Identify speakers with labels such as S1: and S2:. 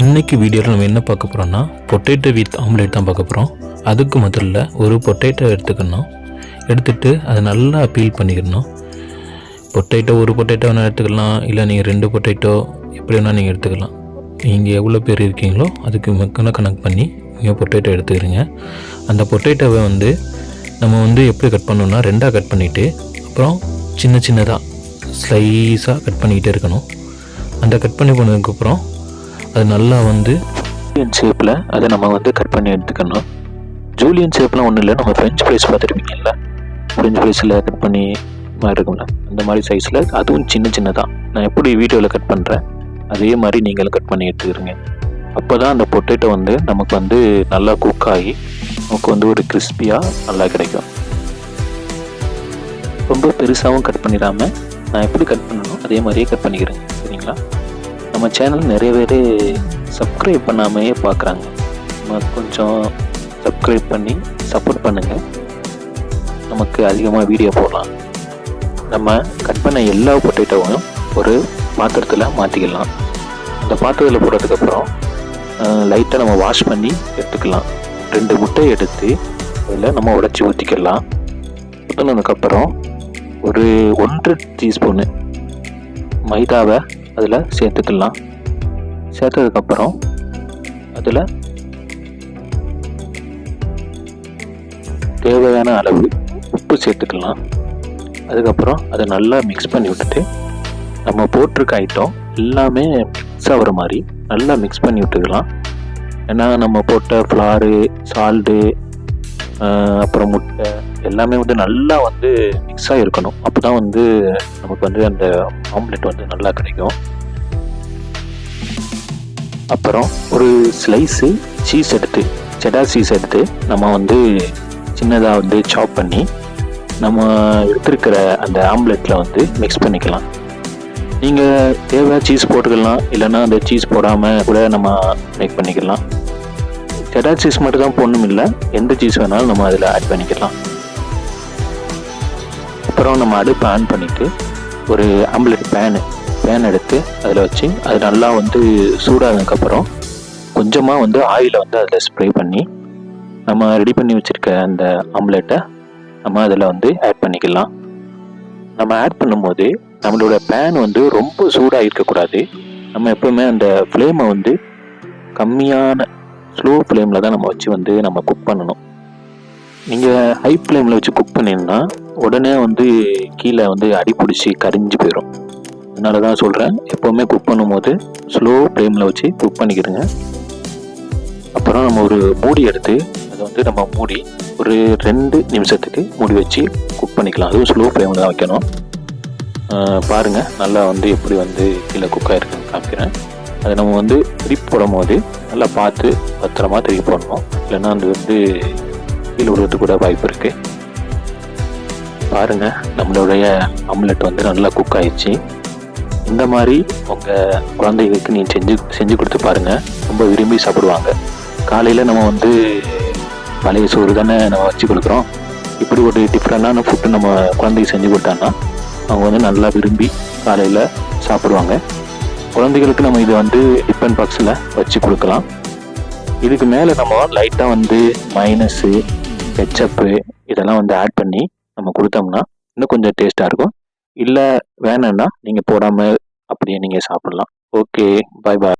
S1: இன்றைக்கி வீடியோவில் நம்ம என்ன பார்க்க போகிறோம்னா பொட்டேட்டோ வித் ஆம்லேட் தான் பார்க்க போகிறோம். அதுக்கு முதல்ல ஒரு பொட்டேட்டோ எடுத்துக்கணும். எடுத்துகிட்டு அதை நல்லா பீல் பண்ணிக்கணும். பொட்டேட்டோ ஒரு பொட்டேட்டோ வேணால் எடுத்துக்கலாம், இல்லை நீங்கள் 2 பொட்டேட்டோ எப்படி வேணால் நீங்கள் எடுத்துக்கலாம். நீங்கள் எவ்வளோ பேர் இருக்கீங்களோ அதுக்கு மக்கன கணக்கு பண்ணி நீங்கள் பொட்டேட்டோ எடுத்துக்கிறீங்க. அந்த பொட்டேட்டோவை நம்ம எப்படி கட் பண்ணணும்னா 2ஆக கட் பண்ணிவிட்டு அப்புறம் சின்ன சின்னதாக ஸ்லைஸாக கட் பண்ணிக்கிட்டே இருக்கணும். அந்த கட் பண்ணி போனதுக்கப்புறம் அது நல்லா ஜூலியன் ஷேப்பில் அதை நம்ம கட் பண்ணி எடுத்துக்கணும். ஜூலியன் ஷேப்லாம் ஒன்றும் இல்லை, நம்ம ஃப்ரெஞ்ச் ஃப்ரைஸ் பார்த்துருப்பீங்கல்ல, ஃப்ரெஞ்ச் ஃப்ரைஸில் கட் பண்ணி மாதிரி இருக்கும்ல, அந்த மாதிரி சைஸில் அதுவும் சின்ன சின்னதாக நான் எப்படி வீடியோவில் கட் பண்ணுறேன் அதே மாதிரி நீங்களும் கட் பண்ணி எடுத்துக்கிறீங்க. அப்போ தான் அந்த பொட்டேட்டோ நமக்கு நல்லா குக் ஆகி நமக்கு ஒரு கிறிஸ்பியாக நல்லா கிடைக்கும். ரொம்ப பெருசாகவும் கட் பண்ணிடாமல் நான் எப்படி கட் பண்ணணும் அதே மாதிரியே கட் பண்ணிக்கிறேன், சரிங்களா? நம்ம சேனல் நிறைய பேர் சப்ஸ்கிரைப் பண்ணாமையே பார்க்குறாங்க. நம்ம கொஞ்சம் சப்ஸ்கிரைப் பண்ணி சப்போர்ட் பண்ணுங்கள், நமக்கு அதிகமாக வீடியோ போடலாம். நம்ம கட் பண்ண எல்லா பொட்டேட்டோவும் ஒரு பாத்திரத்தில் மாற்றிக்கலாம். அந்த பாத்திரத்தில் போடுறதுக்கப்புறம் லைட்டாக நம்ம வாஷ் பண்ணி எடுத்துக்கலாம். 2 முட்டையை எடுத்து அதில் நம்ம உடைச்சி ஊற்றிக்கலாம். ஊற்றினதுக்கப்புறம் ஒரு 1.5 டீஸ்பூனு மைதாவை அதில் சேர்த்துக்கலாம். சேர்த்ததுக்கப்புறம் அதில் தேவையான அளவு உப்பு சேர்த்துக்கலாம். அதுக்கப்புறம் அதை நல்லா மிக்ஸ் பண்ணி விட்டுட்டு நம்ம போட்டிருக்க ஐட்டம் எல்லாமே மிக்ஸ் ஆகிற மாதிரி நல்லா மிக்ஸ் பண்ணி விட்டுக்கலாம். ஏன்னா நம்ம போட்ட ஃப்ளாரு, சால்ட்டு, அப்புறம் முட்டை எல்லாமே நல்லா மிக்ஸாக இருக்கணும். அப்போ தான் நமக்கு அந்த ஆம்லெட் நல்லா கிடைக்கும். அப்புறம் ஒரு ஸ்லைஸு சீஸ் எடுத்து, செடார் சீஸ் எடுத்து நம்ம சின்னதாக சாப் பண்ணி நம்ம எடுத்துருக்கிற அந்த ஆம்லெட்டில் மிக்ஸ் பண்ணிக்கலாம். நீங்கள் தேவையான சீஸ் போட்டுக்கலாம், இல்லைன்னா அந்த சீஸ் போடாமல் கூட நம்ம மேக் பண்ணிக்கலாம். செடார் சீஸ் மட்டும் தான் போடணும் இல்லை, எந்த சீஸ் வேணாலும் நம்ம அதில் ஆட் பண்ணிக்கலாம். அப்புறம் நம்ம அடுப்பை ஆன் பண்ணிவிட்டு ஒரு ஆம்லெட் பேன் எடுத்து அதில் வச்சு அது நல்லா சூடானதுக்கப்புறம் கொஞ்சமாக ஆயிலை அதில் ஸ்ப்ரே பண்ணி நம்ம ரெடி பண்ணி வச்சுருக்க அந்த ஆம்லெட்டை நம்ம அதில் ஆட் பண்ணிக்கலாம். நம்ம ஆட் பண்ணும்போது நம்மளோட பேன் ரொம்ப சூடாக இருக்கக்கூடாது. நம்ம எப்போவுமே அந்த ஃப்ளேமை கம்மியான ஸ்லோ ஃப்ளேமில் தான் நம்ம வச்சு நம்ம குக் பண்ணணும். நீங்கள் ஹை ஃப்ளேமில் வச்சு குக் பண்ணிங்கன்னா உடனே கீழே அடி பிடிச்சி கரிஞ்சு போயிடும். அதனால தான் சொல்கிறேன், எப்போவுமே குக் பண்ணும்போது ஸ்லோ ஃப்ளேமில் வச்சு குக் பண்ணிக்கிறேங்க. அப்புறம் நம்ம ஒரு மூடி எடுத்து அதை நம்ம மூடி ஒரு 2 நிமிஷத்துக்கு மூடி வச்சு குக் பண்ணிக்கலாம். அதுவும் ஸ்லோ ஃப்ளேமில் தான் வைக்கணும். பாருங்கள் நல்லா எப்படி கீழே குக் ஆகிருக்குன்னு காமிக்கிறேன். அதை நம்ம திருப்பி போடும் போது நல்லா பார்த்து பத்திரமா திருப்பி போடணும், இல்லைன்னா கீழே விடுறதுக்கு கூட வாய்ப்பு இருக்குது. பாருங்கள் நம்மளுடைய ஆம்லெட் நல்லா குக் ஆகிடுச்சு. இந்த மாதிரி உங்கள் குழந்தைகளுக்கு நீங்கள் செஞ்சு கொடுத்து பாருங்கள், ரொம்ப விரும்பி சாப்பிடுவாங்க. காலையில் நம்ம பழைய சோறு தானே நம்ம வச்சு கொடுக்குறோம். இப்படி ஒரு டிஃப்ரெண்டான ஃபுட்டு நம்ம குழந்தைக்கு செஞ்சு கொடுத்தாங்கன்னா அவங்க நல்லா விரும்பி காலையில் சாப்பிடுவாங்க. குழந்தைகளுக்கு நம்ம இதை டிஃபன் பாக்ஸில் வச்சு கொடுக்கலாம். இதுக்கு மேலே நம்ம லைட்டாக மைனஸு, கெச்சப்பு இதெல்லாம் ஆட் பண்ணி நம்ம கொடுத்தோம்னா இன்னும் கொஞ்சம் டேஸ்ட்டாக இருக்கும். இல்லை வேணும்னா நீங்கள் போடாமல் அப்படியே நீங்கள் சாப்பிட்லாம். ஓகே, பாய் பாய்.